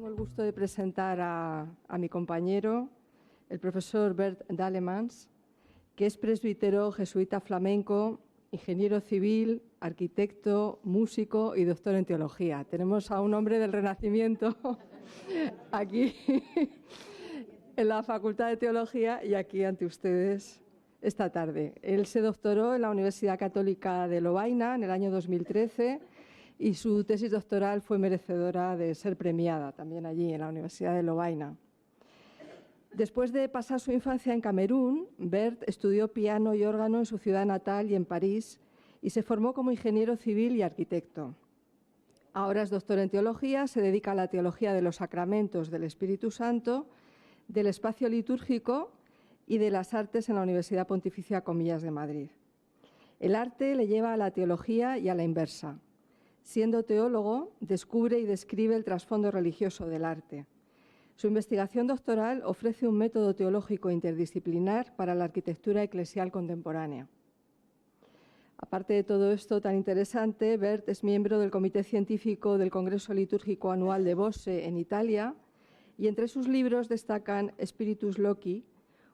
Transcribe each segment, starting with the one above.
Tengo el gusto de presentar a mi compañero, el profesor Bert Dalemans, que es presbítero jesuita flamenco, ingeniero civil, arquitecto, músico y doctor en teología. Tenemos a un hombre del Renacimiento aquí en la Facultad de Teología y aquí ante ustedes esta tarde. Él se doctoró en la Universidad Católica de Lovaina en el año 2013 y su tesis doctoral fue merecedora de ser premiada también allí en la Universidad de Lovaina. Después de pasar su infancia en Camerún, Bert estudió piano y órgano en su ciudad natal y en París y se formó como ingeniero civil y arquitecto. Ahora es doctor en teología, se dedica a la teología de los sacramentos del Espíritu Santo, del espacio litúrgico y de las artes en la Universidad Pontificia Comillas de Madrid. El arte le lleva a la teología y a la inversa. Siendo teólogo, descubre y describe el trasfondo religioso del arte. Su investigación doctoral ofrece un método teológico interdisciplinar para la arquitectura eclesial contemporánea. Aparte de todo esto tan interesante, Bert es miembro del Comité Científico del Congreso Litúrgico Anual de Bosse en Italia y entre sus libros destacan Spiritus Loci,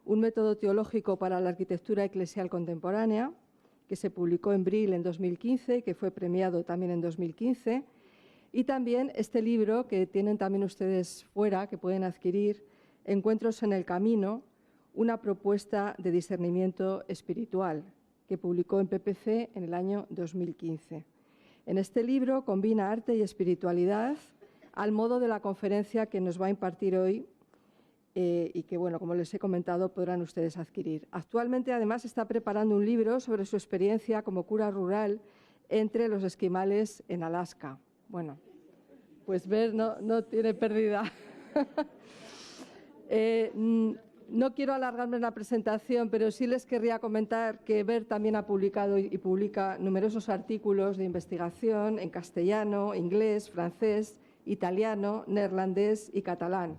un método teológico para la arquitectura eclesial contemporánea, que se publicó en Brill en 2015 y que fue premiado también en 2015, y también este libro que tienen también ustedes fuera, que pueden adquirir, Encuentros en el Camino, una propuesta de discernimiento espiritual, que publicó en PPC en el año 2015. En este libro combina arte y espiritualidad al modo de la conferencia que nos va a impartir hoy y que, bueno, como les he comentado, podrán ustedes adquirir. Actualmente, además, está preparando un libro sobre su experiencia como cura rural entre los esquimales en Alaska. Bueno, pues Bert no tiene pérdida. No quiero alargarme en la presentación, pero sí les querría comentar que Bert también ha publicado y publica numerosos artículos de investigación en castellano, inglés, francés, italiano, neerlandés y catalán.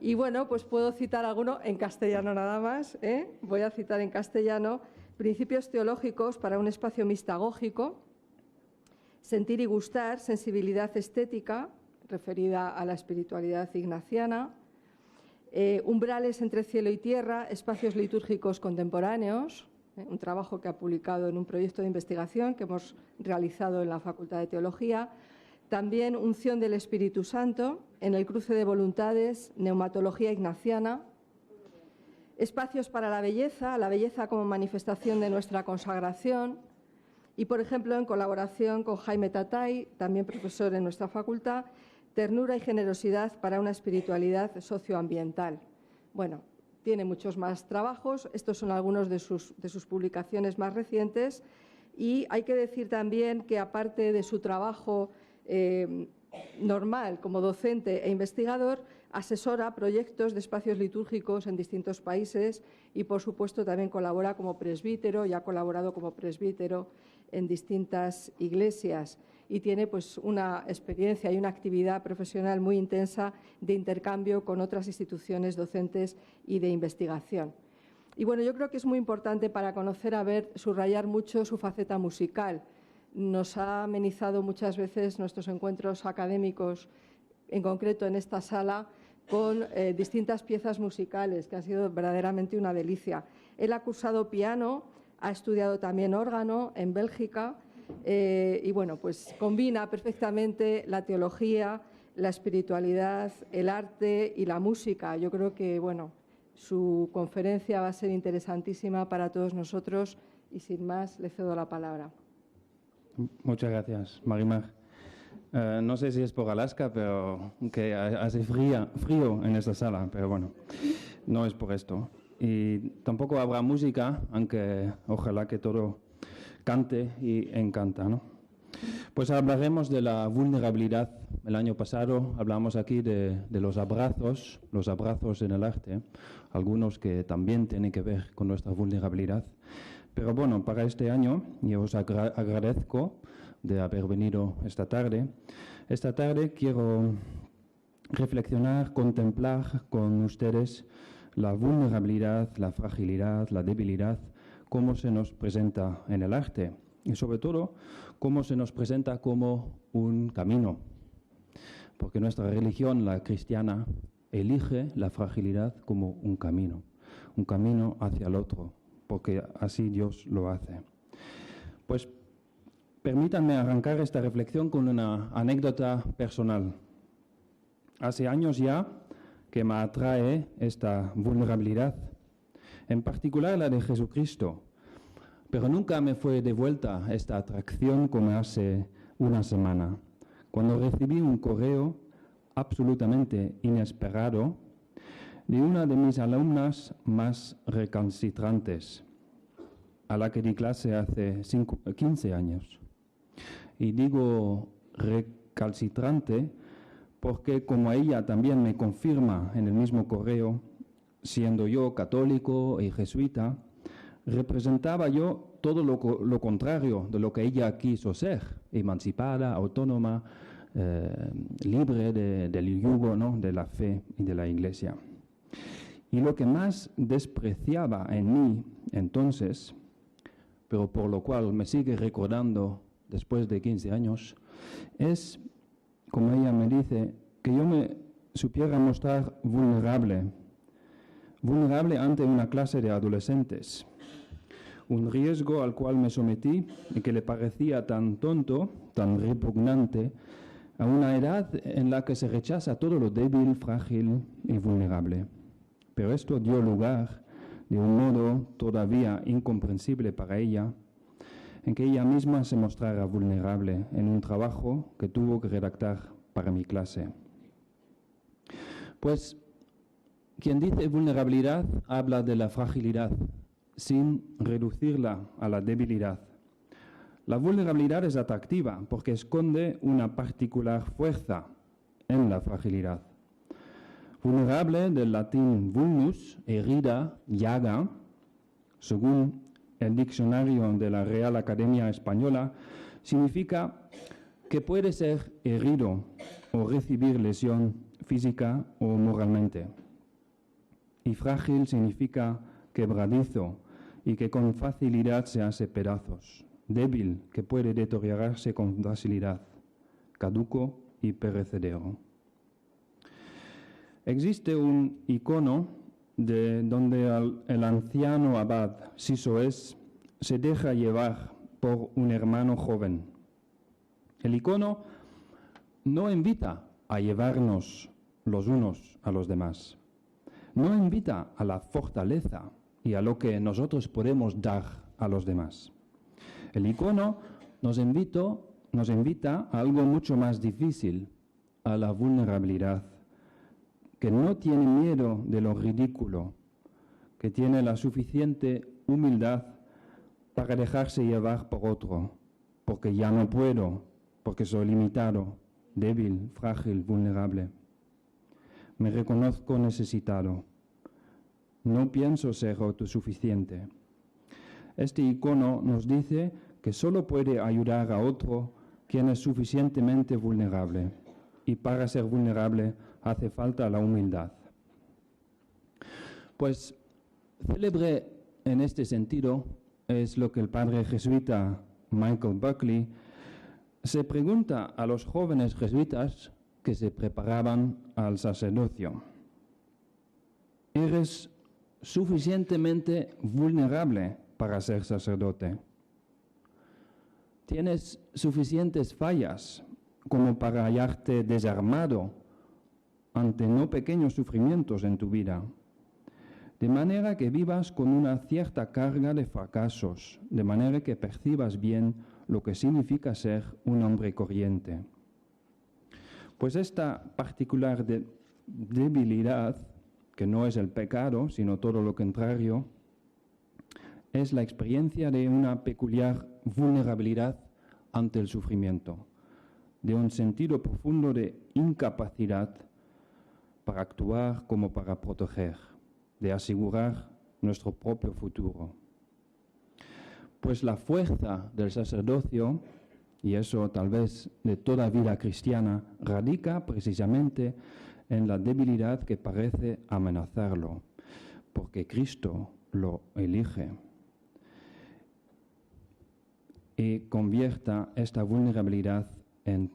Y bueno, pues puedo citar alguno en castellano nada más. Voy a citar en castellano Principios teológicos para un espacio mistagógico, Sentir y gustar, sensibilidad estética, referida a la espiritualidad ignaciana, Umbrales entre cielo y tierra, espacios litúrgicos contemporáneos, un trabajo que ha publicado en un proyecto de investigación que hemos realizado en la Facultad de Teología. También Unción del Espíritu Santo, en el cruce de voluntades, neumatología ignaciana, espacios para la belleza como manifestación de nuestra consagración y, por ejemplo, en colaboración con Jaime Tatay, también profesor en nuestra facultad, ternura y generosidad para una espiritualidad socioambiental. Bueno, tiene muchos más trabajos, estos son algunos de sus publicaciones más recientes y hay que decir también que, aparte de su trabajo normal como docente e investigador, asesora proyectos de espacios litúrgicos en distintos países y, por supuesto, también colabora como presbítero y ha colaborado como presbítero en distintas iglesias y tiene pues una experiencia y una actividad profesional muy intensa de intercambio con otras instituciones docentes y de investigación. Y bueno, yo creo que es muy importante para conocer a Bert subrayar mucho su faceta musical. Nos ha amenizado muchas veces nuestros encuentros académicos, en concreto en esta sala, con distintas piezas musicales, que ha sido verdaderamente una delicia. Él ha cursado piano, ha estudiado también órgano en Bélgica y, bueno, pues combina perfectamente la teología, la espiritualidad, el arte y la música. Yo creo que, bueno, su conferencia va a ser interesantísima para todos nosotros y, sin más, le cedo la palabra. Muchas gracias, Marimar. No sé si es por Alaska, pero que hace frío en esta sala, pero bueno, no es por esto. Y tampoco habrá música, aunque ojalá que todo cante y encanta, ¿no? Pues hablaremos de la vulnerabilidad. El año pasado hablamos aquí de los abrazos en el arte, algunos que también tienen que ver con nuestra vulnerabilidad. Pero bueno, para este año, y os agradezco de haber venido esta tarde quiero reflexionar, contemplar con ustedes la vulnerabilidad, la fragilidad, la debilidad, cómo se nos presenta en el arte y sobre todo cómo se nos presenta como un camino. porque nuestra religión, la cristiana, elige la fragilidad como un camino hacia el otro, porque así Dios lo hace. Pues permítanme arrancar esta reflexión con una anécdota personal. Hace años ya que me atrae esta vulnerabilidad, en particular la de Jesucristo, pero nunca me fue devuelta esta atracción como hace una semana, cuando recibí un correo absolutamente inesperado de una de mis alumnas más recalcitrantes, a la que di clase hace 15 años. Y digo recalcitrante porque, como ella también me confirma en el mismo correo, siendo yo católico y jesuita, representaba yo todo lo contrario de lo que ella quiso ser: emancipada, autónoma, libre del yugo, ¿no?, de la fe y de la Iglesia. Y lo que más despreciaba en mí entonces, pero por lo cual me sigue recordando después de 15 años, es, como ella me dice, que yo me supiera mostrar vulnerable ante una clase de adolescentes. Un riesgo al cual me sometí y que le parecía tan tonto, tan repugnante, a una edad en la que se rechaza todo lo débil, frágil y vulnerable. Pero esto dio lugar, de un modo todavía incomprensible para ella, en que ella misma se mostrara vulnerable en un trabajo que tuvo que redactar para mi clase. Pues quien dice vulnerabilidad habla de la fragilidad, sin reducirla a la debilidad. La vulnerabilidad es atractiva porque esconde una particular fuerza en la fragilidad. Vulnerable, del latín vulnus, herida, llaga, según el diccionario de la Real Academia Española, significa que puede ser herido o recibir lesión física o moralmente. Y frágil significa quebradizo y que con facilidad se hace pedazos. Débil, que puede deteriorarse con facilidad. Caduco y perecedero. Existe un icono donde el anciano abad Sisoes se deja llevar por un hermano joven. El icono no invita a llevarnos los unos a los demás. No invita a la fortaleza y a lo que nosotros podemos dar a los demás. El icono nos invita a algo mucho más difícil, a la vulnerabilidad, que no tiene miedo de lo ridículo, que tiene la suficiente humildad para dejarse llevar por otro, porque ya no puedo, porque soy limitado, débil, frágil, vulnerable. Me reconozco necesitado. No pienso ser autosuficiente. Este icono nos dice que solo puede ayudar a otro quien es suficientemente vulnerable, y para ser vulnerable hace falta la humildad. Pues célebre en este sentido es lo que el padre jesuita Michael Buckley se pregunta a los jóvenes jesuitas que se preparaban al sacerdocio. ¿Eres suficientemente vulnerable para ser sacerdote? ¿Tienes suficientes fallas como para hallarte desarmado ante no pequeños sufrimientos en tu vida? De manera que vivas con una cierta carga de fracasos, de manera que percibas bien lo que significa ser un hombre corriente. Pues esta particular debilidad, que no es el pecado, sino todo lo contrario, es la experiencia de una peculiar vulnerabilidad ante el sufrimiento, de un sentido profundo de incapacidad para actuar como para proteger, de asegurar nuestro propio futuro. Pues la fuerza del sacerdocio, y eso tal vez de toda vida cristiana, radica precisamente en la debilidad que parece amenazarlo, porque Cristo lo elige. Y convierta esta vulnerabilidad en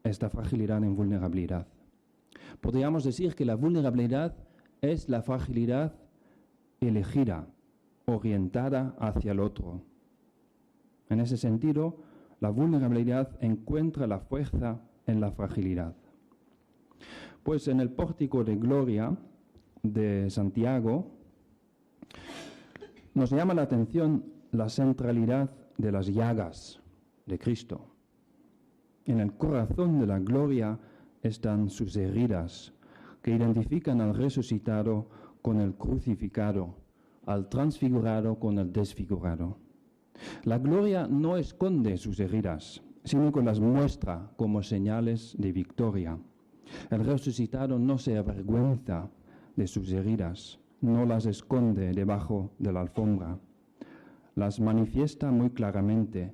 esta fragilidad en vulnerabilidad. Podríamos decir que la vulnerabilidad es la fragilidad elegida, orientada hacia el otro. En ese sentido, la vulnerabilidad encuentra la fuerza en la fragilidad. Pues en el pórtico de gloria de Santiago nos llama la atención la centralidad de las llagas de Cristo. En el corazón de la gloria están sus heridas, que identifican al resucitado con el crucificado, al transfigurado con el desfigurado. La gloria no esconde sus heridas, sino que las muestra como señales de victoria. El resucitado no se avergüenza de sus heridas, no las esconde debajo de la alfombra. Las manifiesta muy claramente,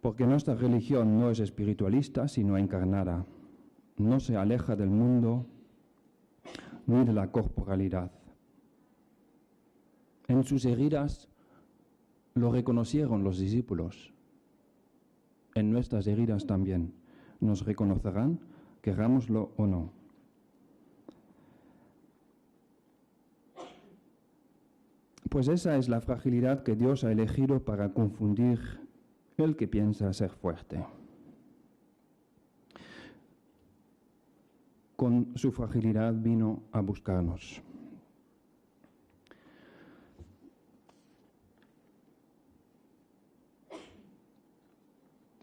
porque nuestra religión no es espiritualista, sino encarnada. No se aleja del mundo ni de la corporalidad. En sus heridas lo reconocieron los discípulos. En nuestras heridas también nos reconocerán, querámoslo o no. Pues esa es la fragilidad que Dios ha elegido para confundir el que piensa ser fuerte. Con su fragilidad vino a buscarnos.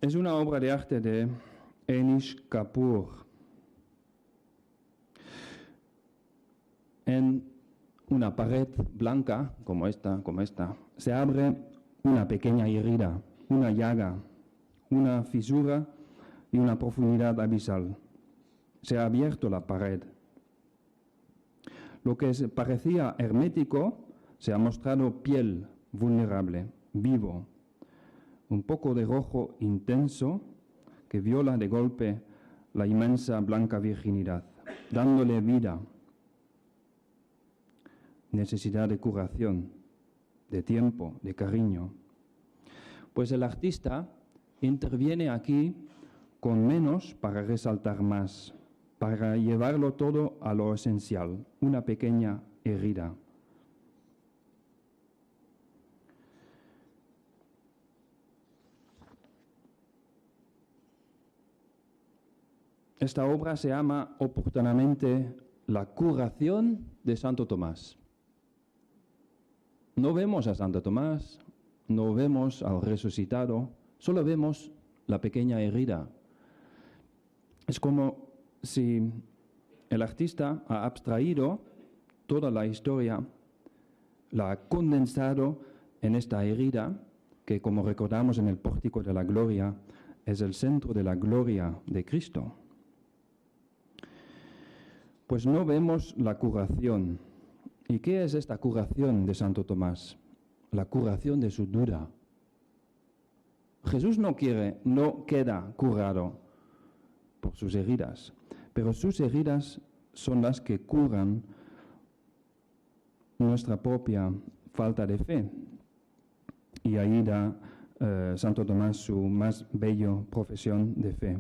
Es una obra de arte de Anish Kapoor. En una pared blanca, como esta, se abre una pequeña herida, una llaga, una fisura y una profundidad abisal. Se ha abierto la pared. Lo que parecía hermético se ha mostrado piel vulnerable, vivo, un poco de rojo intenso que viola de golpe la inmensa blanca virginidad, dándole vida, necesidad de curación, de tiempo, de cariño. Pues el artista interviene aquí con menos para resaltar más, para llevarlo todo a lo esencial, una pequeña herida. Esta obra se llama oportunamente La curación de Santo Tomás. No vemos a Santo Tomás, no vemos al resucitado, solo vemos la pequeña herida. Es como si el artista ha abstraído toda la historia, la ha condensado en esta herida que, como recordamos en el pórtico de la gloria, es el centro de la gloria de Cristo. Pues no vemos la curación. ¿Y qué es esta curación de Santo Tomás? La curación de su duda. Jesús no queda curado por sus heridas, pero sus heridas son las que curan nuestra propia falta de fe. Y ahí da Santo Tomás su más bello profesión de fe.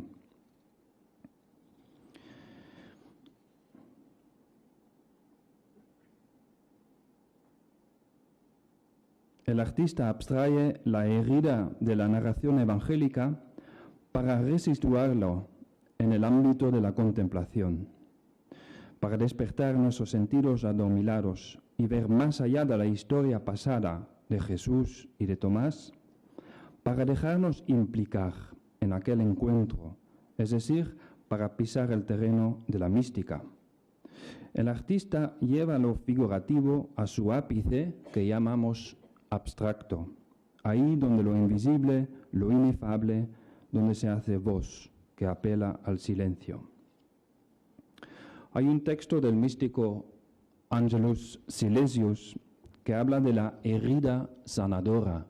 El artista abstrae la herida de la narración evangélica para resituarlo en el ámbito de la contemplación, para despertar nuestros sentidos adormilados y ver más allá de la historia pasada de Jesús y de Tomás, para dejarnos implicar en aquel encuentro, es decir, para pisar el terreno de la mística. El artista lleva lo figurativo a su ápice que llamamos abstracto, ahí donde lo invisible, lo inefable, donde se hace voz, que apela al silencio. Hay un texto del místico Angelus Silesius que habla de la herida sanadora.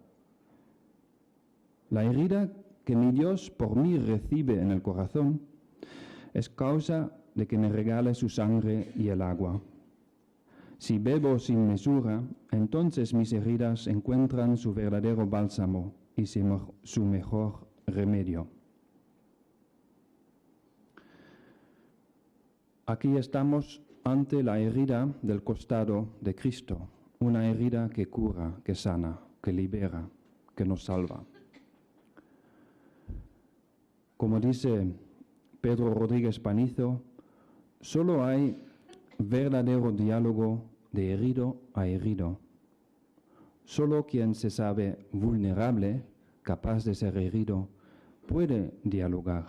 La herida que mi Dios por mí recibe en el corazón es causa de que me regale su sangre y el agua. Si bebo sin mesura, entonces mis heridas encuentran su verdadero bálsamo y su mejor remedio. Aquí estamos ante la herida del costado de Cristo, una herida que cura, que sana, que libera, que nos salva. Como dice Pedro Rodríguez Panizo, solo hay verdadero diálogo de herido a herido. Solo quien se sabe vulnerable, capaz de ser herido, puede dialogar,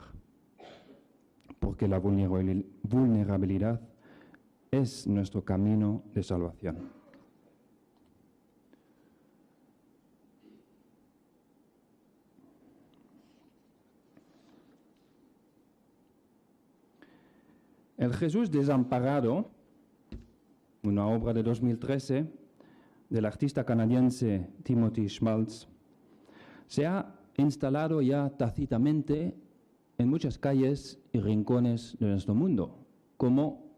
porque la vulnerabilidad es nuestro camino de salvación. El Jesús desamparado, una obra de 2013 del artista canadiense Timothy Schmaltz, se ha instalado ya tácitamente en muchas calles y rincones de nuestro mundo, como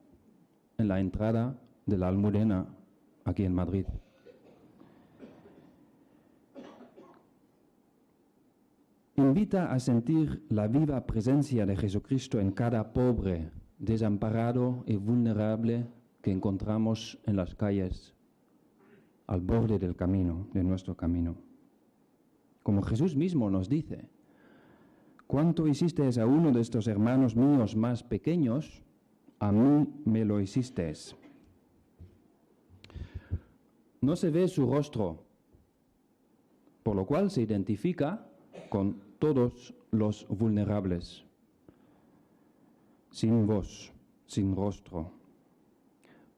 en la entrada de la Almudena, aquí en Madrid. Invita a sentir la viva presencia de Jesucristo en cada pobre, desamparado y vulnerable que encontramos en las calles, al borde del camino, de nuestro camino. Como Jesús mismo nos dice, ¿cuánto hicisteis a uno de estos hermanos míos más pequeños? A mí me lo hicisteis. No se ve su rostro, por lo cual se identifica con todos los vulnerables. Sin voz, sin rostro,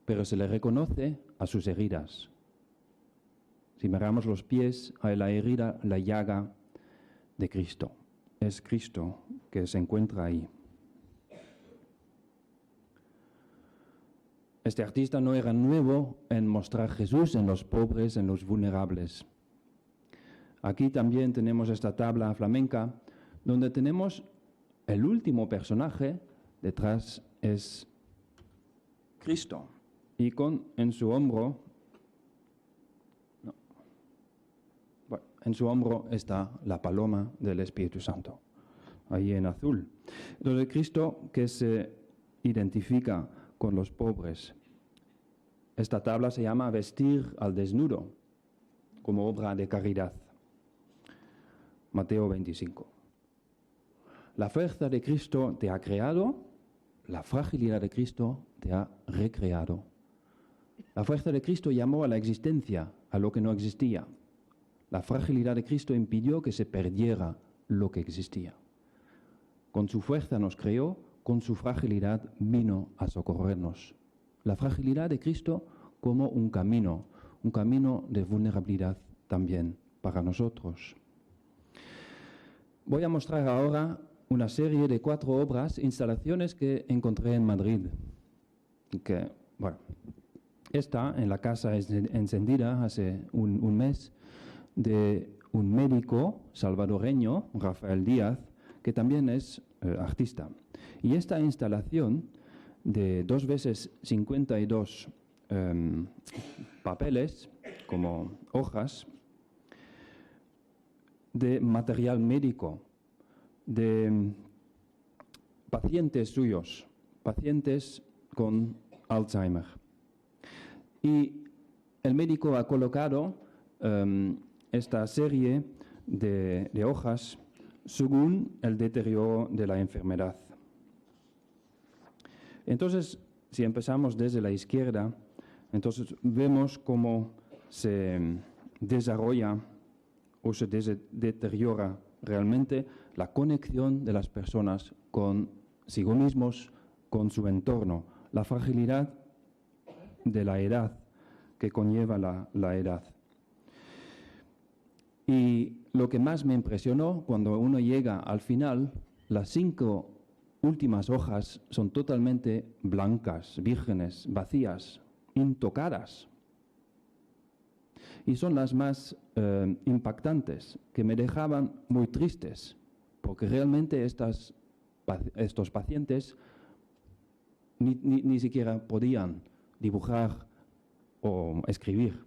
pero se le reconoce a sus heridas. Si miramos los pies, hay la herida, la llaga de Cristo. Es Cristo que se encuentra ahí. Este artista no era nuevo en mostrar a Jesús en los pobres, en los vulnerables. Aquí también tenemos esta tabla flamenca, donde tenemos el último personaje, detrás es Cristo, y en su hombro, en su hombro está la paloma del Espíritu Santo, ahí en azul. Entonces Cristo que se identifica con los pobres. Esta tabla se llama Vestir al desnudo, como obra de caridad. Mateo 25. La fuerza de Cristo te ha creado, la fragilidad de Cristo te ha recreado. La fuerza de Cristo llamó a la existencia a lo que no existía. La fragilidad de Cristo impidió que se perdiera lo que existía. Con su fuerza nos creó, con su fragilidad vino a socorrernos. La fragilidad de Cristo como un camino de vulnerabilidad también para nosotros. Voy a mostrar ahora una serie de 4 obras, instalaciones que encontré en Madrid. Está en la Casa Encendida hace un mes, de un médico salvadoreño, Rafael Díaz, que también es artista. Y esta instalación de 2 veces 52 papeles, como hojas, de material médico, de pacientes suyos, pacientes con Alzheimer. Y el médico ha colocado esta serie de hojas según el deterioro de la enfermedad. Entonces, si empezamos desde la izquierda, entonces vemos cómo se desarrolla o se deteriora realmente la conexión de las personas consigo mismos, con su entorno, la fragilidad de la edad que conlleva la edad. Y lo que más me impresionó, cuando uno llega al final, las 5 últimas hojas son totalmente blancas, vírgenes, vacías, intocadas. Y son las más impactantes, que me dejaban muy tristes, porque realmente estos pacientes ni siquiera podían dibujar o escribir.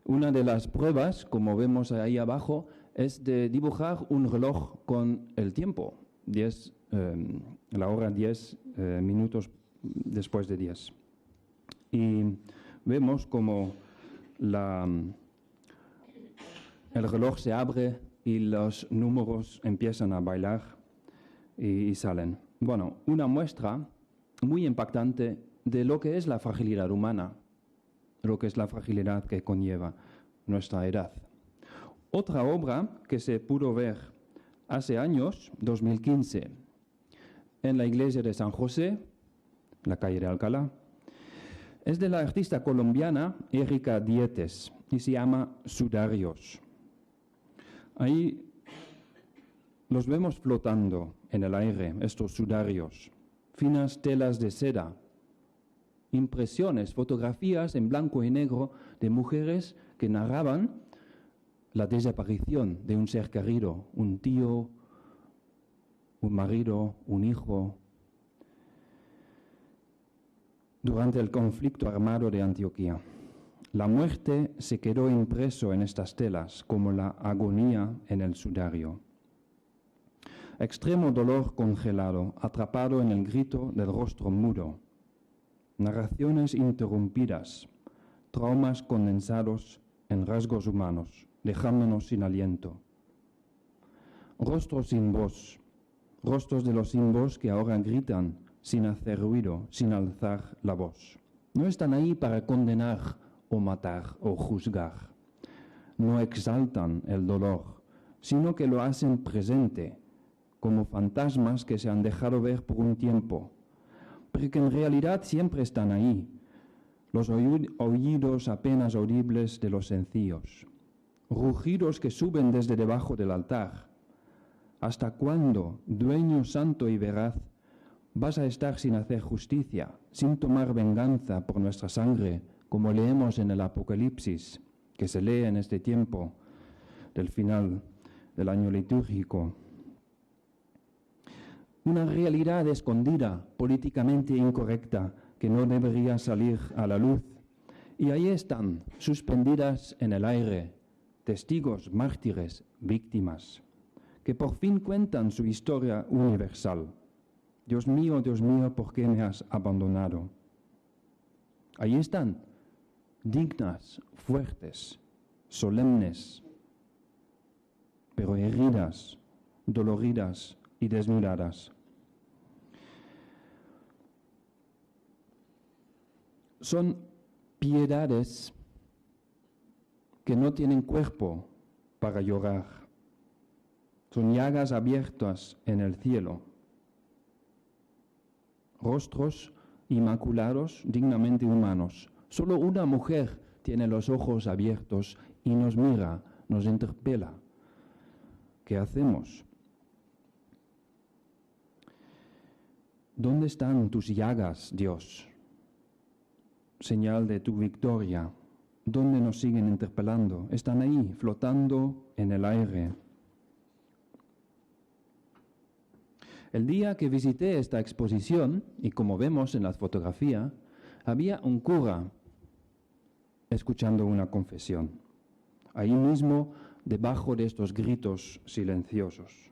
Una de las pruebas, como vemos ahí abajo, es de dibujar un reloj con el tiempo. la hora 10 minutos después de 10. Y vemos como el reloj se abre y los números empiezan a bailar y salen. Bueno, una muestra muy impactante de lo que es la fragilidad humana, lo que es la fragilidad que conlleva nuestra edad. Otra obra que se pudo ver hace años, 2015, en la iglesia de San José, la calle de Alcalá, es de la artista colombiana Erika Dietes y se llama Sudarios. Ahí los vemos flotando en el aire, estos sudarios, finas telas de seda, impresiones, fotografías en blanco y negro de mujeres que narraban la desaparición de un ser querido, un tío, un marido, un hijo, durante el conflicto armado de Antioquía. La muerte se quedó impreso en estas telas como la agonía en el sudario. Extremo dolor congelado, atrapado en el grito del rostro mudo. Narraciones interrumpidas, traumas condensados en rasgos humanos, dejándonos sin aliento. Rostros sin voz, rostros de los sin voz que ahora gritan sin hacer ruido, sin alzar la voz. No están ahí para condenar o matar o juzgar. No exaltan el dolor, sino que lo hacen presente, como fantasmas que se han dejado ver por un tiempo, pero que en realidad siempre están ahí, los oídos apenas audibles de los sencillos, rugidos que suben desde debajo del altar. ¿Hasta cuándo, dueño santo y veraz, vas a estar sin hacer justicia, sin tomar venganza por nuestra sangre, como leemos en el Apocalipsis, que se lee en este tiempo del final del año litúrgico? Una realidad escondida, políticamente incorrecta, que no debería salir a la luz. Y ahí están, suspendidas en el aire, testigos, mártires, víctimas, que por fin cuentan su historia universal. Dios mío, ¿por qué me has abandonado? Ahí están, dignas, fuertes, solemnes, pero heridas, doloridas y desnudadas. Son piedades que no tienen cuerpo para llorar. Son llagas abiertas en el cielo. Rostros inmaculados, dignamente humanos. Solo una mujer tiene los ojos abiertos y nos mira, nos interpela. ¿Qué hacemos? ¿Dónde están tus llagas, Dios? Señal de tu victoria. ¿Dónde nos siguen interpelando? Están ahí, flotando en el aire. El día que visité esta exposición, y como vemos en la fotografía, había un cura escuchando una confesión. Ahí mismo, debajo de estos gritos silenciosos.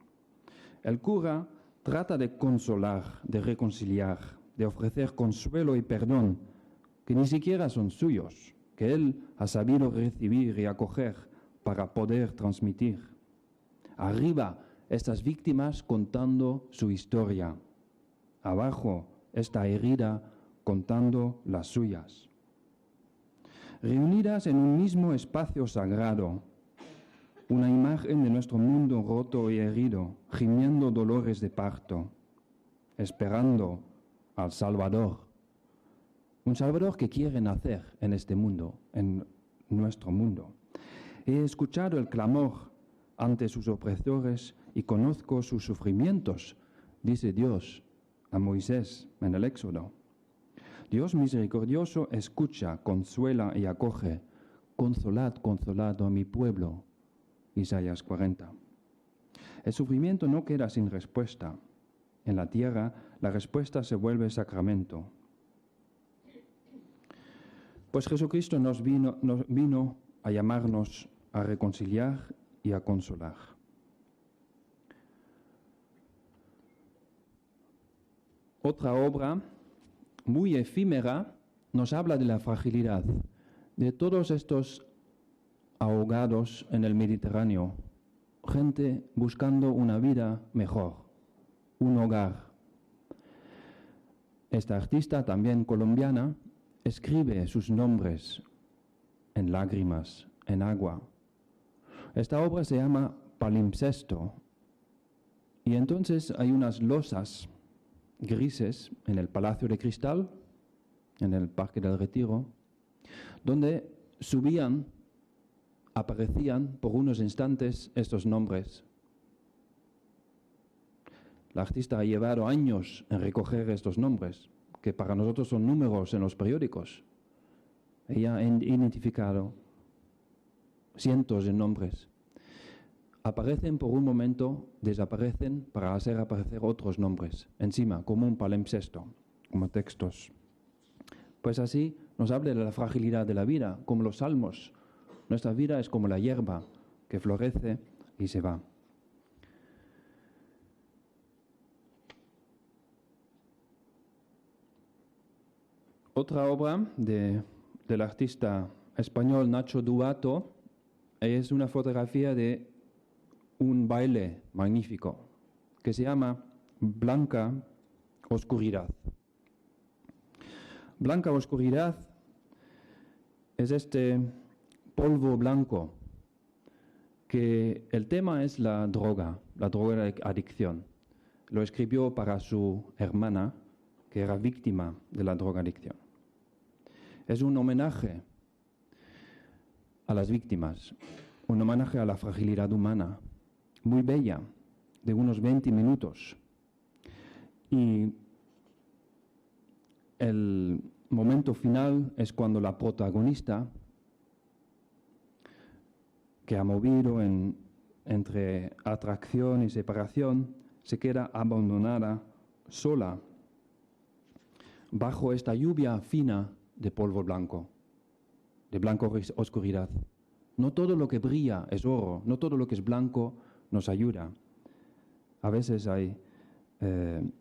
El cura trata de consolar, de reconciliar, de ofrecer consuelo y perdón, que ni siquiera son suyos, que él ha sabido recibir y acoger para poder transmitir. Arriba, estas víctimas contando su historia. Abajo, esta herida contando las suyas. Reunidas en un mismo espacio sagrado, una imagen de nuestro mundo roto y herido, gimiendo dolores de parto, esperando al Salvador. Un Salvador que quiere nacer en este mundo, en nuestro mundo. He escuchado el clamor ante sus opresores y conozco sus sufrimientos, dice Dios a Moisés en el Éxodo. Dios misericordioso escucha, consuela y acoge. Consolad, consolad a mi pueblo. Isaías 40. El sufrimiento no queda sin respuesta. En la tierra, la respuesta se vuelve sacramento. Pues Jesucristo nos vino a llamarnos a reconciliar y a consolar. Otra obra muy efímera nos habla de la fragilidad de todos estos ahogados en el Mediterráneo, gente buscando una vida mejor, un hogar. Esta artista, también colombiana, escribe sus nombres en lágrimas, en agua. Esta obra se llama Palimpsesto, y entonces hay unas losas grises en el Palacio de Cristal, en el Parque del Retiro, donde aparecían por unos instantes estos nombres. La artista ha llevado años en recoger estos nombres, que para nosotros son números en los periódicos. Ella ha identificado cientos de nombres. Aparecen por un momento, desaparecen para hacer aparecer otros nombres, encima, como un palimpsesto, como textos. Pues así nos habla de la fragilidad de la vida, como los salmos. Nuestra vida es como la hierba que florece y se va. Otra obra del artista español Nacho Duato es una fotografía de un baile magnífico que se llama Blanca Oscuridad. Blanca Oscuridad es este polvo blanco que el tema es la droga de adicción. Lo escribió para su hermana, que era víctima de la drogadicción. Es un homenaje a las víctimas, un homenaje a la fragilidad humana, muy bella, de unos 20 minutos. Y el momento final es cuando la protagonista, que ha movido entre atracción y separación, se queda abandonada, sola, bajo esta lluvia fina de polvo blanco, de blanco oscuridad. No todo lo que brilla es oro, no todo lo que es blanco nos ayuda. A veces hay el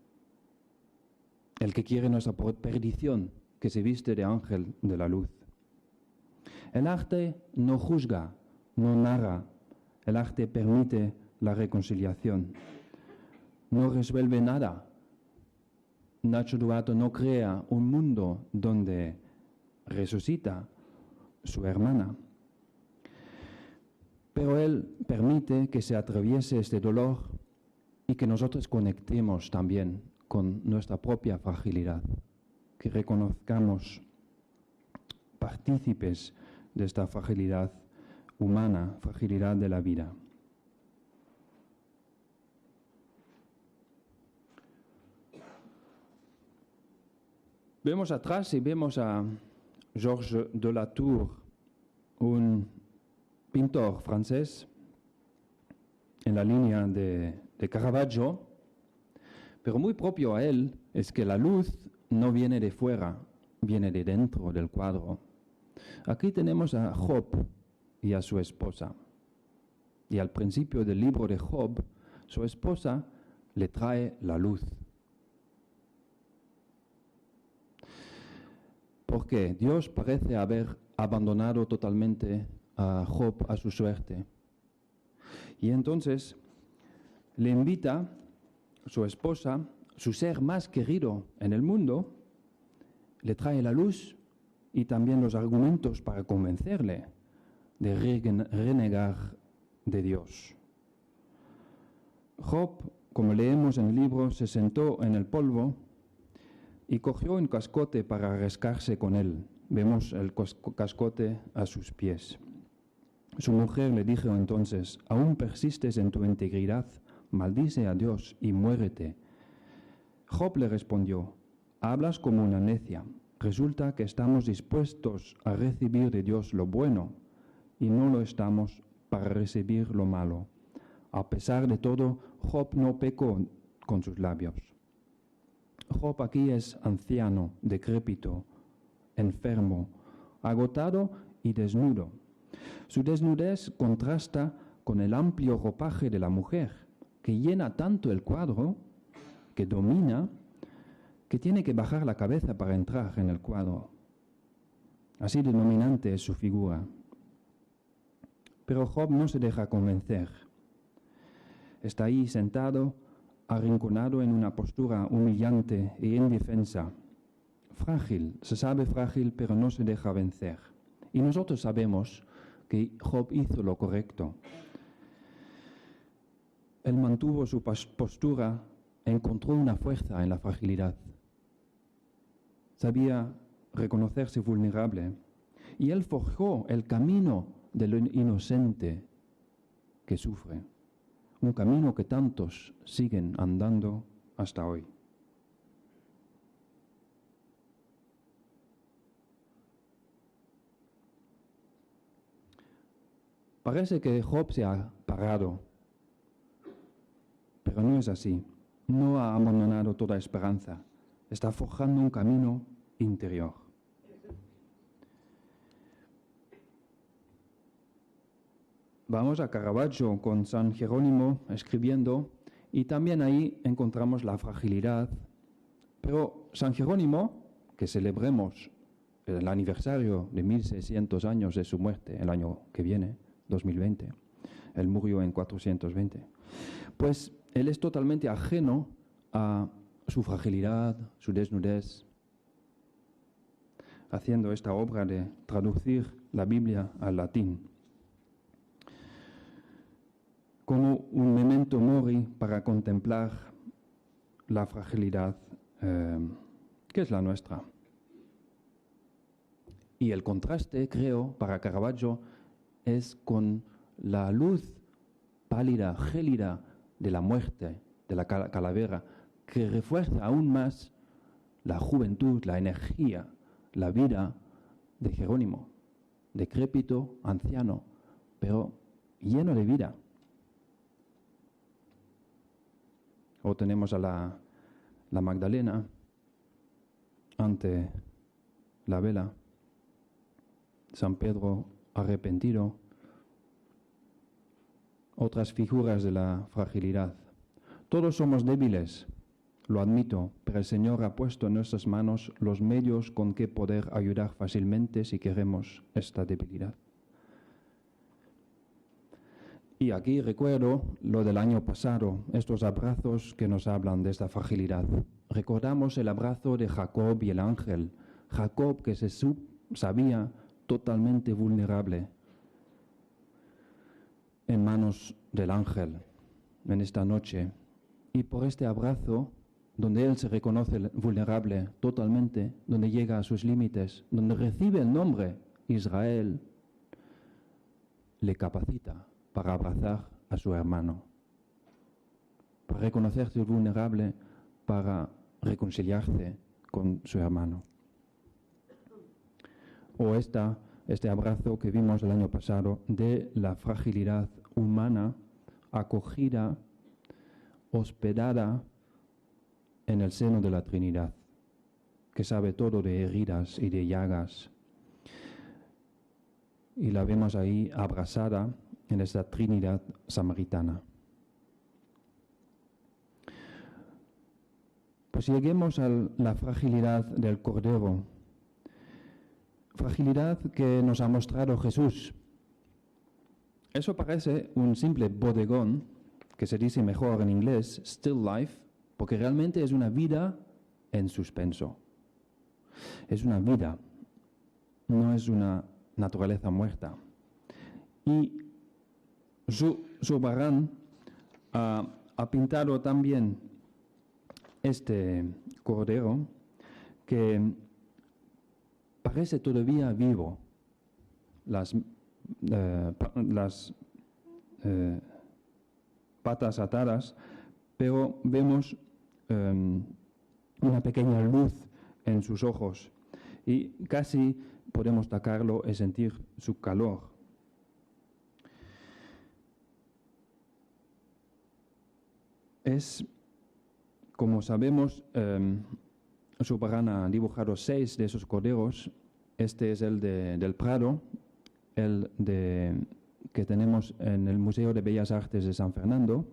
que quiere nuestra perdición, que se viste de ángel de la luz. El arte no juzga, no narra. El arte permite la reconciliación. No resuelve nada. Nacho Duato no crea un mundo donde resucita su hermana. Pero él permite que se atraviese este dolor y que nosotros conectemos también con nuestra propia fragilidad, que reconozcamos partícipes de esta fragilidad humana, fragilidad de la vida. Vemos atrás y vemos a Georges de la Tour, un pintor francés en la línea de Caravaggio, pero muy propio a él es que la luz no viene de fuera, viene de dentro del cuadro. Aquí tenemos a Job y a su esposa. Y al principio del libro de Job, su esposa le trae la luz. Porque Dios parece haber abandonado totalmente a Job a su suerte. Y entonces le invita su esposa, su ser más querido en el mundo, le trae la luz y también los argumentos para convencerle de renegar de Dios. Job, como leemos en el libro, se sentó en el polvo y cogió un cascote para rascarse con él. Vemos el cascote a sus pies. Su mujer le dijo entonces: «¿Aún persistes en tu integridad? Maldice a Dios y muérete». Job le respondió: «Hablas como una necia. Resulta que estamos dispuestos a recibir de Dios lo bueno y no lo estamos para recibir lo malo». A pesar de todo, Job no pecó con sus labios. Job aquí es anciano, decrépito, enfermo, agotado y desnudo. Su desnudez contrasta con el amplio ropaje de la mujer, que llena tanto el cuadro, que domina, que tiene que bajar la cabeza para entrar en el cuadro. Así de dominante es su figura. Pero Job no se deja convencer. Está ahí sentado, arrinconado en una postura humillante e indefensa. Frágil, se sabe frágil, pero no se deja vencer. Y nosotros sabemos que Job hizo lo correcto. Él mantuvo su postura, encontró una fuerza en la fragilidad. Sabía reconocerse vulnerable. Y él forjó el camino del inocente que sufre. Un camino que tantos siguen andando hasta hoy. Parece que Job se ha parado, pero no es así. No ha abandonado toda esperanza. Está forjando un camino interior. Vamos a Caravaggio con San Jerónimo escribiendo y también ahí encontramos la fragilidad. Pero San Jerónimo, que celebremos el aniversario de 1600 años de su muerte el año que viene, 2020, él murió en 420, pues él es totalmente ajeno a su fragilidad, su desnudez, haciendo esta obra de traducir la Biblia al latín como un memento mori para contemplar la fragilidad que es la nuestra. Y el contraste, creo, para Caravaggio es con la luz pálida, gélida de la muerte, de la calavera, que refuerza aún más la juventud, la energía, la vida de Jerónimo, decrépito, anciano, pero lleno de vida. O tenemos a la Magdalena ante la vela, San Pedro arrepentido, otras figuras de la fragilidad. Todos somos débiles, lo admito, pero el Señor ha puesto en nuestras manos los medios con que poder ayudar fácilmente si queremos esta debilidad. Y aquí recuerdo lo del año pasado, estos abrazos que nos hablan de esta fragilidad. Recordamos el abrazo de Jacob y el ángel. Jacob que se sabía totalmente vulnerable en manos del ángel en esta noche. Y por este abrazo, donde él se reconoce vulnerable totalmente, donde llega a sus límites, donde recibe el nombre Israel, le capacita para abrazar a su hermano, para reconocerse vulnerable, para reconciliarse con su hermano. O este abrazo que vimos el año pasado de la fragilidad humana, acogida, hospedada en el seno de la Trinidad, que sabe todo de heridas y de llagas. Y la vemos ahí abrazada en esta Trinidad samaritana. Pues lleguemos a la fragilidad del Cordero, fragilidad que nos ha mostrado Jesús. Eso parece un simple bodegón, que se dice mejor en inglés, still life, porque realmente es una vida en suspenso. Es una vida, no es una naturaleza muerta. Y Zurbarán ha pintado también este cordero que parece todavía vivo. Las patas atadas, pero vemos una pequeña luz en sus ojos y casi podemos tocarlo y sentir su calor. Es, como sabemos, Zurbarán ha dibujado 6 de esos corderos. Este es el del Prado, el que tenemos en el Museo de Bellas Artes de San Fernando.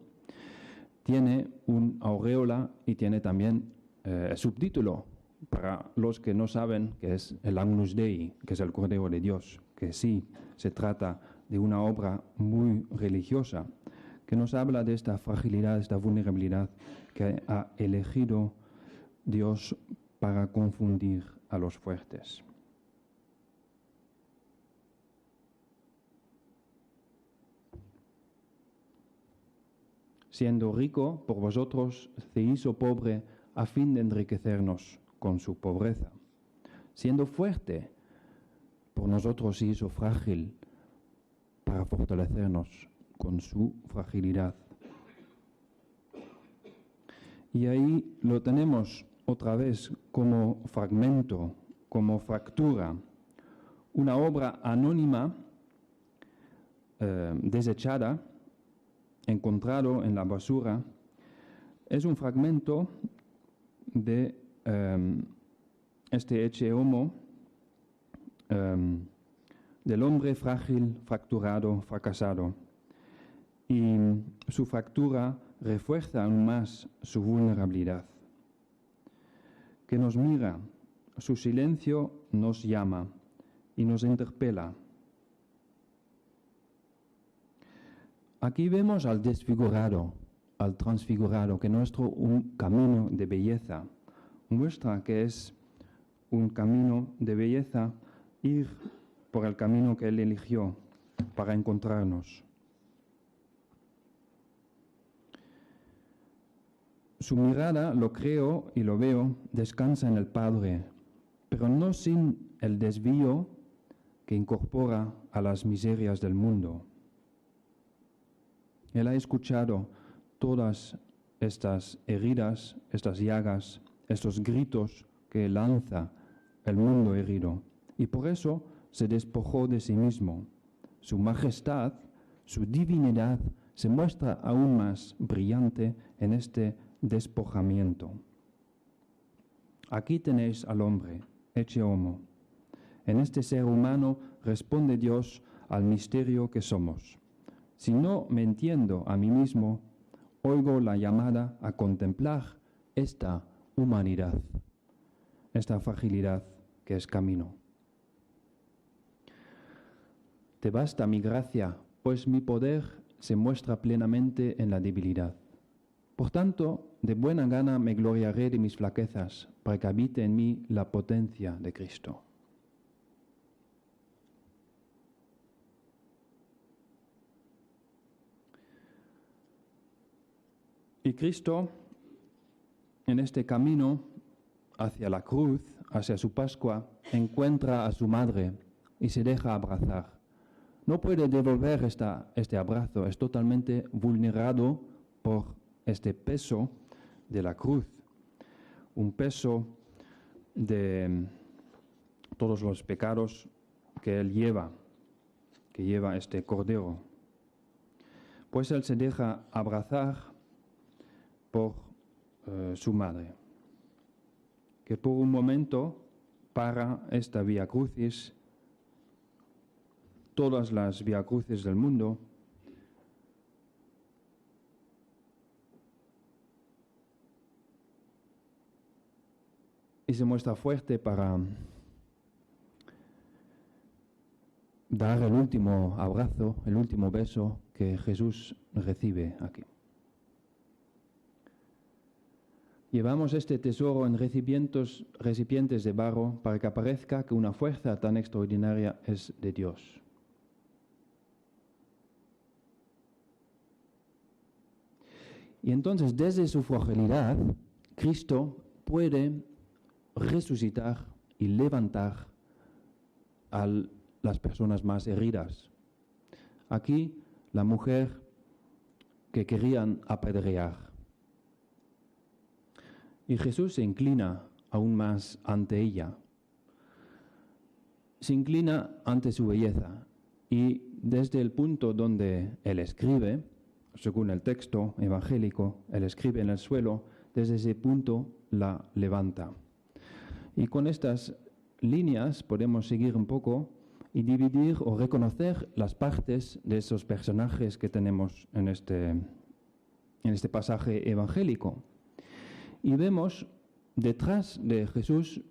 Tiene un aureola y tiene también el subtítulo para los que no saben que es el Agnus Dei, que es el Cordero de Dios, que sí se trata de una obra muy religiosa, que nos habla de esta fragilidad, esta vulnerabilidad que ha elegido Dios para confundir a los fuertes. Siendo rico, por vosotros se hizo pobre a fin de enriquecernos con su pobreza. Siendo fuerte, por nosotros se hizo frágil para fortalecernos con su fragilidad. Y ahí lo tenemos otra vez como fragmento, como fractura, una obra anónima, desechada, encontrado en la basura. Es un fragmento de este ecce homo, del hombre frágil, fracturado, fracasado. Y su fractura refuerza aún más su vulnerabilidad. Que nos mira, su silencio nos llama y nos interpela. Aquí vemos al desfigurado, al transfigurado, que nuestro un camino de belleza muestra que es un camino de belleza ir por el camino que Él eligió para encontrarnos. Su mirada, lo creo y lo veo, descansa en el Padre, pero no sin el desvío que incorpora a las miserias del mundo. Él ha escuchado todas estas heridas, estas llagas, estos gritos que lanza el mundo herido, y por eso se despojó de sí mismo. Su majestad, su divinidad, se muestra aún más brillante en este despojamiento. Aquí tenéis al hombre, ecce homo. En este ser humano responde Dios al misterio que somos. Si no me entiendo a mí mismo, oigo la llamada a contemplar esta humanidad, esta fragilidad que es camino. Te basta mi gracia, pues mi poder se muestra plenamente en la debilidad. Por tanto, de buena gana me gloriaré de mis flaquezas, para que habite en mí la potencia de Cristo. Y Cristo, en este camino hacia la cruz, hacia su Pascua, encuentra a su madre y se deja abrazar. No puede devolver este abrazo, es totalmente vulnerado por este peso de la cruz, un peso de todos los pecados que él lleva, que lleva este cordero. Pues él se deja abrazar por su madre, que por un momento para esta Vía Crucis, todas las Vía Crucis del mundo, y se muestra fuerte para dar el último abrazo, el último beso que Jesús recibe aquí. Llevamos este tesoro en recipientes de barro para que aparezca que una fuerza tan extraordinaria es de Dios. Y entonces, desde su fragilidad, Cristo puede resucitar y levantar a las personas más heridas. Aquí, la mujer que querían apedrear. Y Jesús se inclina aún más ante ella. Se inclina ante su belleza y desde el punto donde él escribe, según el texto evangélico, él escribe en el suelo, desde ese punto la levanta. Y con estas líneas podemos seguir un poco y dividir o reconocer las partes de esos personajes que tenemos en este pasaje evangélico. Y vemos detrás de Jesús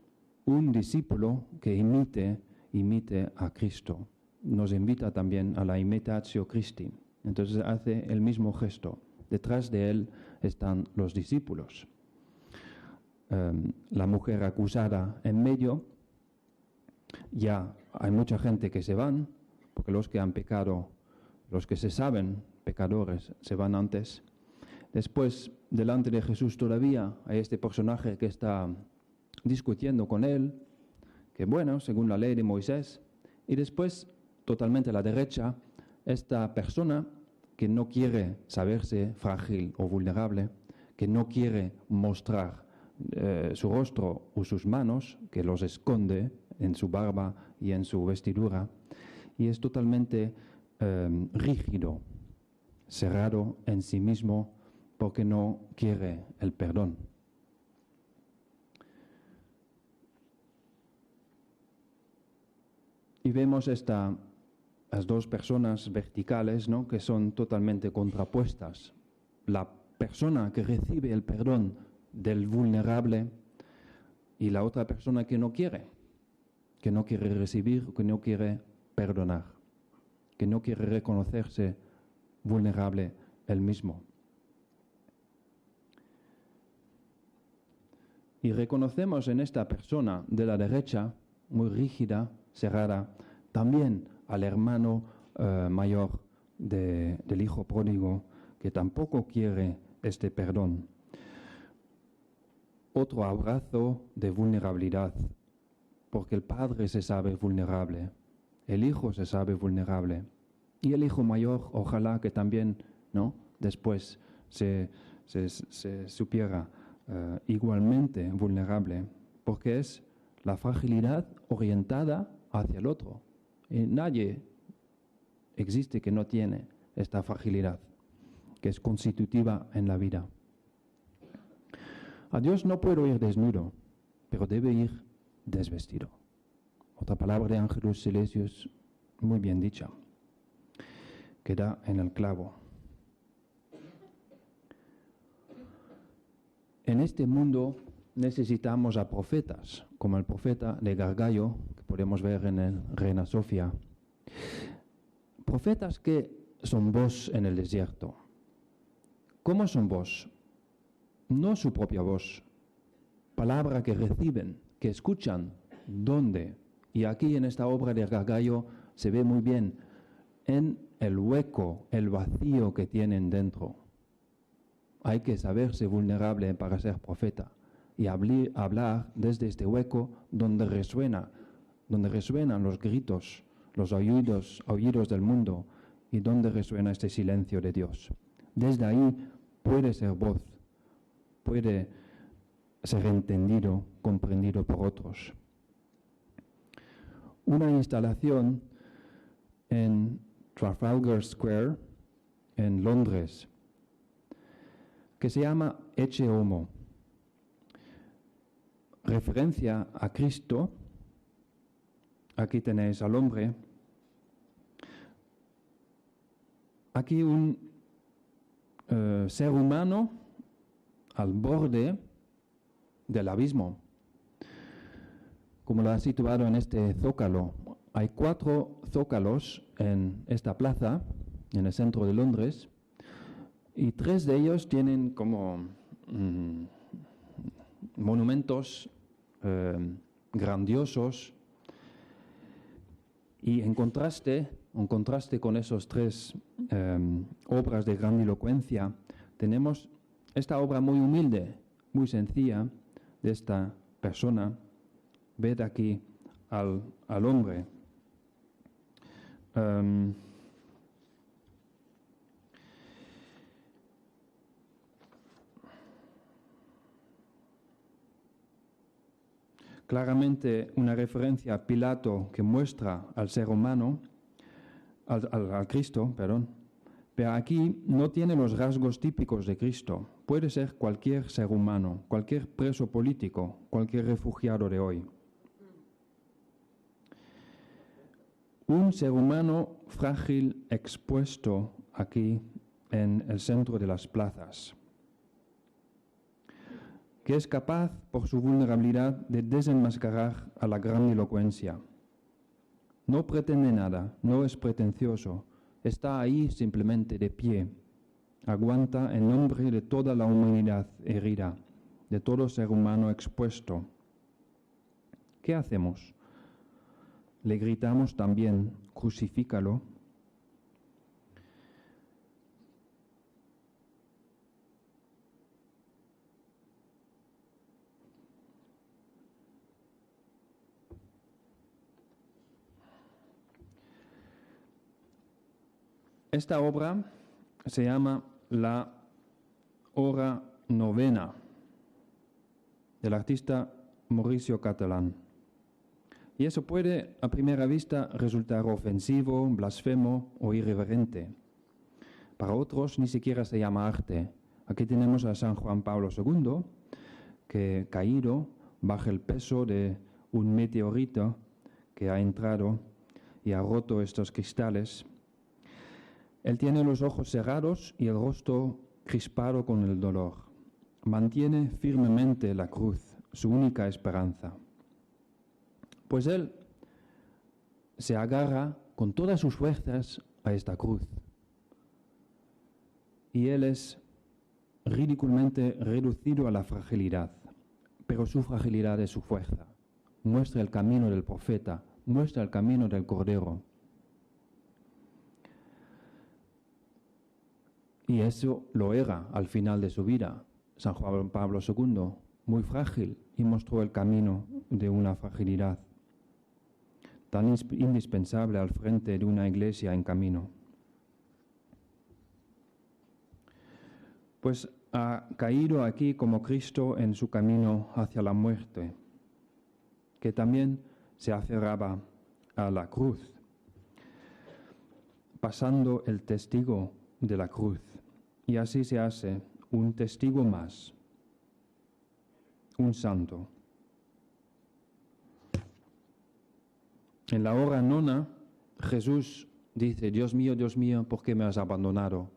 un discípulo que imite a Cristo. Nos invita también a la imitatio Christi. Entonces hace el mismo gesto. Detrás de él están los discípulos. La mujer acusada en medio. Ya hay mucha gente que se van, porque los que han pecado, los que se saben pecadores, se van antes. Después, delante de Jesús todavía hay este personaje que está discutiendo con él, que bueno, según la ley de Moisés. Y después, totalmente a la derecha, esta persona que no quiere saberse frágil o vulnerable, que no quiere mostrar su rostro o sus manos, que los esconde en su barba y en su vestidura, y es totalmente rígido, cerrado en sí mismo, porque no quiere el perdón. Y vemos las dos personas verticales, ¿no?, que son totalmente contrapuestas. La persona que recibe el perdón del vulnerable y la otra persona que no quiere recibir, que no quiere perdonar, que no quiere reconocerse vulnerable él mismo. Y reconocemos en esta persona de la derecha, muy rígida, cerrada, también al hermano mayor del hijo pródigo, que tampoco quiere este perdón. Otro abrazo de vulnerabilidad, porque el padre se sabe vulnerable, el hijo se sabe vulnerable, y el hijo mayor, ojalá que también, ¿no?, después se supiera igualmente vulnerable, porque es la fragilidad orientada hacia el otro. Y nadie existe que no tiene esta fragilidad, que es constitutiva en la vida. A Dios no puedo ir desnudo, pero debe ir desvestido. Otra palabra de Ángelus Silesius muy bien dicha, que da en el clavo. En este mundo necesitamos a profetas, como el profeta de Gargallo, que podemos ver en el Reina Sofía. Profetas que son voz en el desierto. ¿Cómo son voz? No su propia voz, palabra que reciben, que escuchan. ¿Dónde? Y aquí en esta obra de Gargallo se ve muy bien en el hueco, el vacío que tienen dentro. Hay que saberse vulnerable para ser profeta y hablar desde este hueco donde resuenan los gritos, los aullidos del mundo y donde resuena este silencio de Dios. Desde ahí puede ser voz, puede ser entendido, comprendido por otros. Una instalación en Trafalgar Square, en Londres, que se llama Ecce Homo, referencia a Cristo. Aquí tenéis al hombre. Aquí un ser humano al borde del abismo, como lo ha situado en este zócalo. Hay 4 zócalos en esta plaza, en el centro de Londres, y 3 de ellos tienen como monumentos grandiosos, y en contraste con esos 3 obras de grandilocuencia, tenemos esta obra muy humilde, muy sencilla, de esta persona. Ved aquí al hombre. Claramente una referencia a Pilato que muestra al ser humano, al Cristo, perdón, pero aquí no tiene los rasgos típicos de Cristo. Puede ser cualquier ser humano, cualquier preso político, cualquier refugiado de hoy. Un ser humano frágil expuesto aquí en el centro de las plazas. que es capaz, por su vulnerabilidad, de desenmascarar a la grandilocuencia. No pretende nada, no es pretencioso, está ahí simplemente de pie. Aguanta en nombre de toda la humanidad herida, de todo ser humano expuesto. ¿Qué hacemos? Le gritamos también, crucifícalo. Esta obra se llama La Hora Novena, del artista Mauricio Catalán. Y eso puede, a primera vista, resultar ofensivo, blasfemo o irreverente. Para otros ni siquiera se llama arte. Aquí tenemos a San Juan Pablo II, que caído bajo el peso de un meteorito que ha entrado y ha roto estos cristales. Él tiene los ojos cerrados y el rostro crispado con el dolor. Mantiene firmemente la cruz, su única esperanza. Pues él se agarra con todas sus fuerzas a esta cruz. Y él es ridículamente reducido a la fragilidad, pero su fragilidad es su fuerza. Muestra el camino del profeta, muestra el camino del Cordero. Y eso lo era al final de su vida. San Juan Pablo II, muy frágil, y mostró el camino de una fragilidad tan indispensable al frente de una iglesia en camino. Pues ha caído aquí como Cristo en su camino hacia la muerte, que también se aferraba a la cruz, pasando el testigo de la cruz. Y así se hace un testigo más, un santo. En la hora nona, Jesús dice, Dios mío, ¿por qué me has abandonado?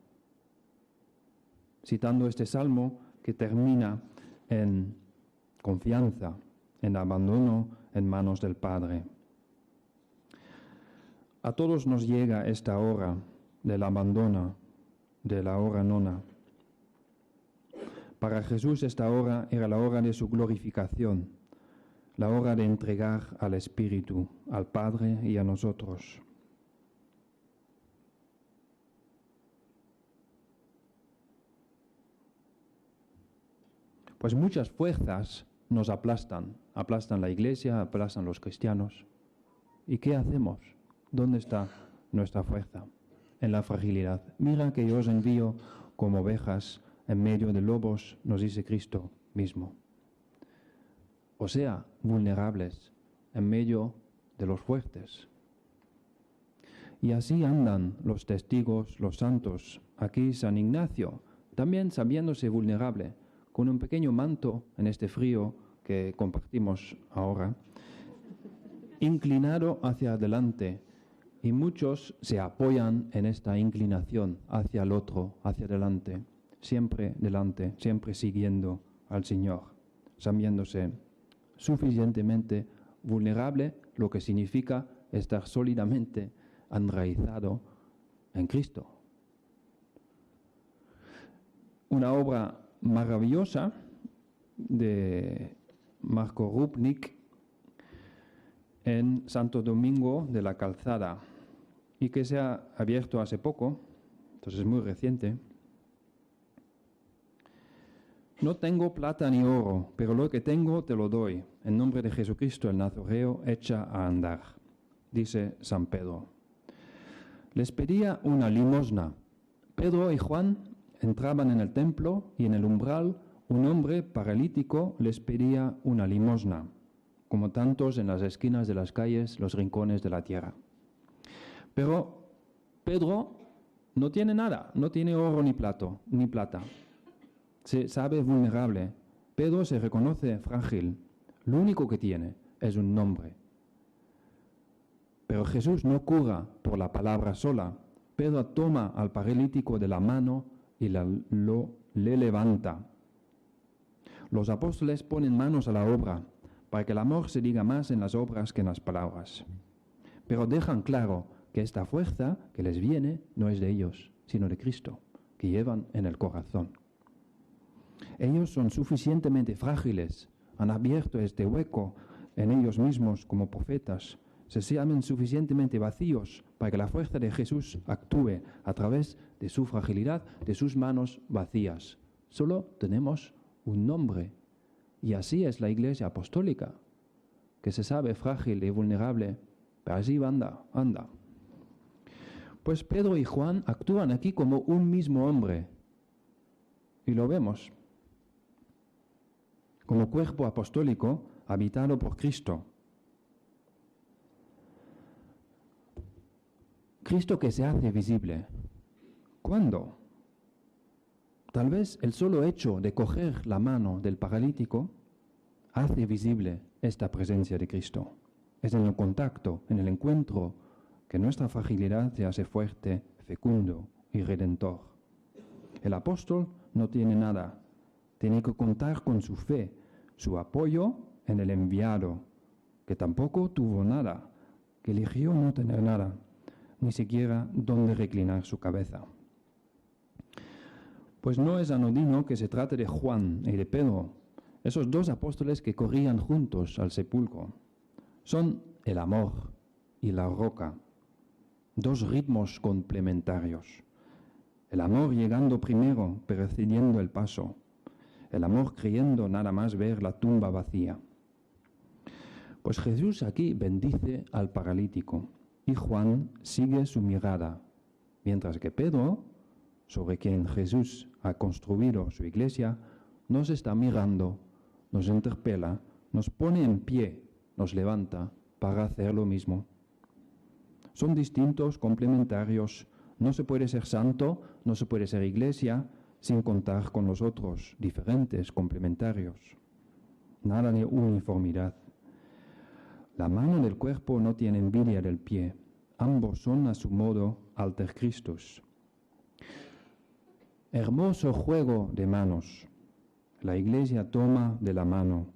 Citando este salmo que termina en confianza, en abandono en manos del Padre. A todos nos llega esta hora del abandono, de la hora nona. Para Jesús esta hora era la hora de su glorificación, la hora de entregar al Espíritu, al Padre y a nosotros. Pues muchas fuerzas nos aplastan la iglesia, aplastan los cristianos. ¿Y qué hacemos? ¿Dónde está nuestra fuerza? En la fragilidad. Mira que yo os envío como ovejas en medio de lobos, nos dice Cristo mismo. O sea, vulnerables en medio de los fuertes. Y así andan los testigos, los santos. Aquí San Ignacio, también sabiéndose vulnerable, con un pequeño manto en este frío que compartimos ahora, inclinado hacia adelante. Y muchos se apoyan en esta inclinación hacia el otro, hacia adelante, siempre siguiendo al Señor, sabiéndose suficientemente vulnerable, lo que significa estar sólidamente enraizado en Cristo. Una obra maravillosa de Marco Rupnik en Santo Domingo de la Calzada y que se ha abierto hace poco, entonces es muy reciente. No tengo plata ni oro, pero lo que tengo te lo doy. En nombre de Jesucristo el Nazareo, echa a andar, dice San Pedro. Les pedía una limosna. Pedro y Juan entraban en el templo y en el umbral un hombre paralítico les pedía una limosna, como tantos en las esquinas de las calles, los rincones de la tierra. Pero Pedro no tiene nada, no tiene oro ni plata. Se sabe vulnerable. Pedro se reconoce frágil. Lo único que tiene es un nombre. Pero Jesús no cura por la palabra sola. Pedro toma al paralítico de la mano y le levanta. Los apóstoles ponen manos a la obra para que el amor se diga más en las obras que en las palabras. Pero dejan claro que esta fuerza que les viene no es de ellos, sino de Cristo, que llevan en el corazón. Ellos son suficientemente frágiles, han abierto este hueco en ellos mismos como profetas, se sienten suficientemente vacíos para que la fuerza de Jesús actúe a través de su fragilidad, de sus manos vacías. Solo tenemos un nombre, y así es la Iglesia apostólica, que se sabe frágil y vulnerable, pero así anda. Pues Pedro y Juan actúan aquí como un mismo hombre, y lo vemos, como cuerpo apostólico habitado por Cristo. Cristo que se hace visible. ¿Cuándo? Tal vez el solo hecho de coger la mano del paralítico hace visible esta presencia de Cristo. Es en el contacto, en el encuentro, que nuestra fragilidad se hace fuerte, fecundo y redentor. El apóstol no tiene nada, tiene que contar con su fe, su apoyo en el enviado, que tampoco tuvo nada, que eligió no tener nada, ni siquiera dónde reclinar su cabeza. Pues no es anodino que se trate de Juan y de Pedro, esos dos apóstoles que corrían juntos al sepulcro. Son el amor y la roca, dos ritmos complementarios. El amor llegando primero, precediendo el paso. El amor creyendo nada más ver la tumba vacía. Pues Jesús aquí bendice al paralítico y Juan sigue su mirada, mientras que Pedro, sobre quien Jesús ha construido su iglesia, nos está mirando, nos interpela, nos pone en pie, nos levanta para hacer lo mismo. Son distintos, complementarios. No se puede ser santo, no se puede ser iglesia sin contar con los otros, diferentes, complementarios. Nada de uniformidad. La mano del cuerpo no tiene envidia del pie. Ambos son a su modo alter Christus. Hermoso juego de manos. La iglesia toma de la mano,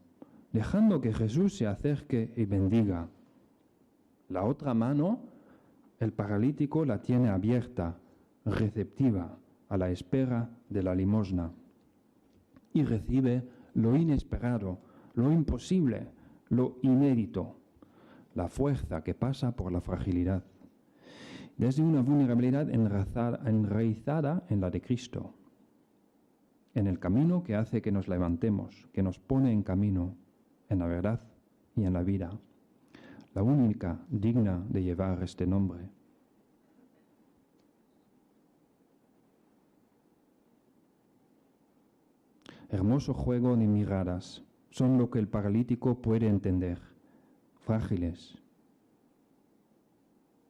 dejando que Jesús se acerque y bendiga. La otra mano, el paralítico la tiene abierta, receptiva, a la espera de la limosna. Y recibe lo inesperado, lo imposible, lo inédito, la fuerza que pasa por la fragilidad, desde una vulnerabilidad enraizada en la de Cristo, en el camino que hace que nos levantemos, que nos pone en camino, en la verdad y en la vida, la única digna de llevar este nombre. Hermoso juego de miradas, son lo que el paralítico puede entender, frágiles.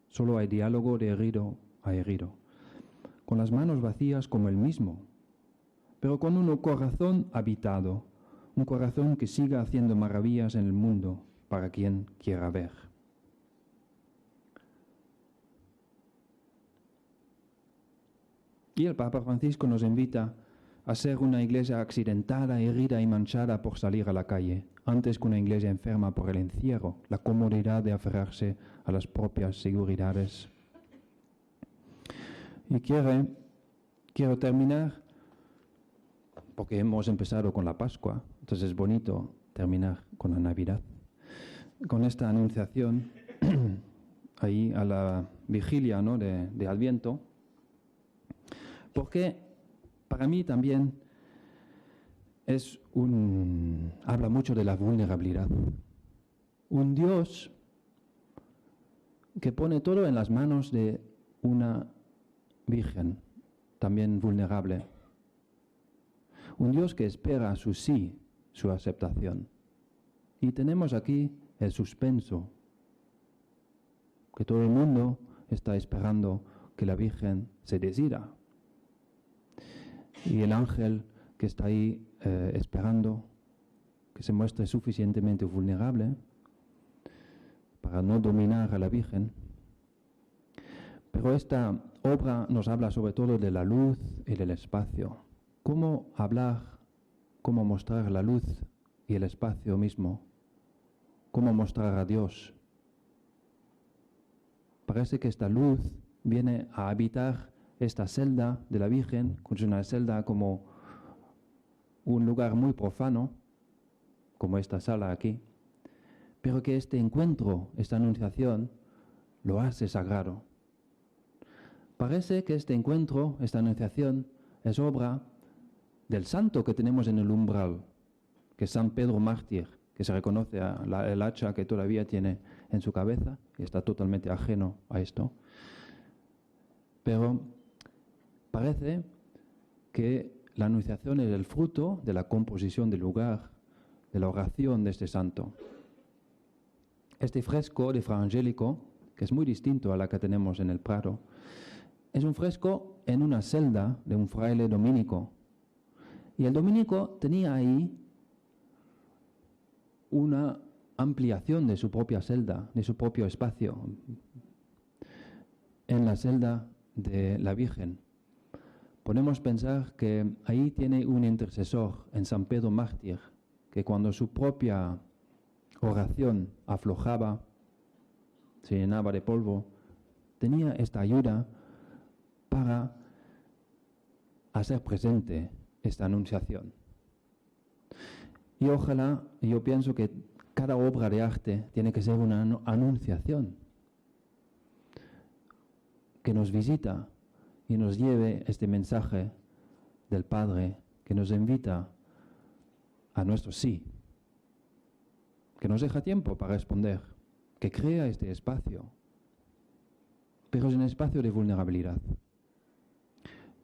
Solo hay diálogo de herido a herido, con las manos vacías como el mismo, pero con un corazón habitado, un corazón que siga haciendo maravillas en el mundo para quien quiera ver. Y el Papa Francisco nos invita a ser una iglesia accidentada, herida y manchada por salir a la calle, antes que una iglesia enferma por el encierro, la comodidad de aferrarse a las propias seguridades. Y quiero terminar, porque hemos empezado con la Pascua, entonces es bonito terminar con la Navidad, con esta anunciación ahí a la vigilia, ¿no?, de Adviento, porque para mí también habla mucho de la vulnerabilidad. Un Dios que pone todo en las manos de una virgen, también vulnerable. Un Dios que espera su sí, su aceptación. Y tenemos aquí el suspenso, que todo el mundo está esperando que la Virgen se decida. Y el ángel que está ahí esperando que se muestre suficientemente vulnerable para no dominar a la Virgen. Pero esta obra nos habla sobre todo de la luz y del espacio. ¿Cómo hablar cómo mostrar la luz y el espacio mismo, cómo mostrar a Dios. Parece que esta luz viene a habitar esta celda de la Virgen, que es una celda como un lugar muy profano, como esta sala aquí, pero que este encuentro, esta anunciación, lo hace sagrado. Parece que este encuentro, esta anunciación, es obra del santo que tenemos en el umbral, que es San Pedro Mártir, que se reconoce el hacha que todavía tiene en su cabeza y está totalmente ajeno a esto. Pero parece que la anunciación es el fruto de la composición del lugar, de la oración de este santo. Este fresco de Fra Angelico, que es muy distinto a la que tenemos en el Prado, es un fresco en una celda de un fraile dominico. Y el dominico tenía ahí una ampliación de su propia celda, de su propio espacio, en la celda de la Virgen. Podemos pensar que ahí tiene un intercesor en San Pedro Mártir, que cuando su propia oración aflojaba, se llenaba de polvo, tenía esta ayuda para hacer presente esta anunciación. Y ojalá, yo pienso que cada obra de arte tiene que ser una anunciación que nos visita y nos lleve este mensaje del Padre que nos invita a nuestro sí, que nos deja tiempo para responder, que crea este espacio, pero es un espacio de vulnerabilidad.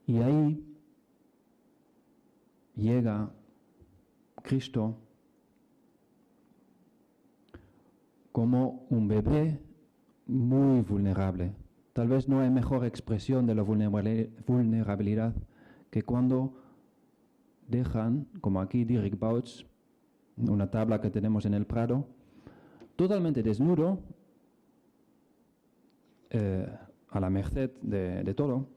Y ahí llega Cristo como un bebé muy vulnerable. Tal vez no hay mejor expresión de la vulnerabilidad que cuando dejan, como aquí Dirk Bouts, una tabla que tenemos en el Prado, totalmente desnudo, a la merced de todo,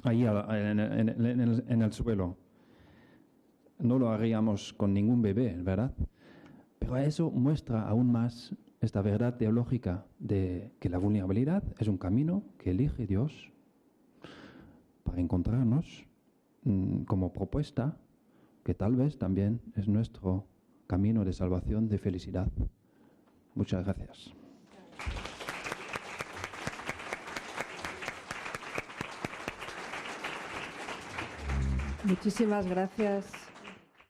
ahí en el suelo. No lo haríamos con ningún bebé, ¿verdad? Pero eso muestra aún más esta verdad teológica de que la vulnerabilidad es un camino que elige Dios para encontrarnos como propuesta, que tal vez también es nuestro camino de salvación, de felicidad. Muchas gracias. Muchísimas gracias.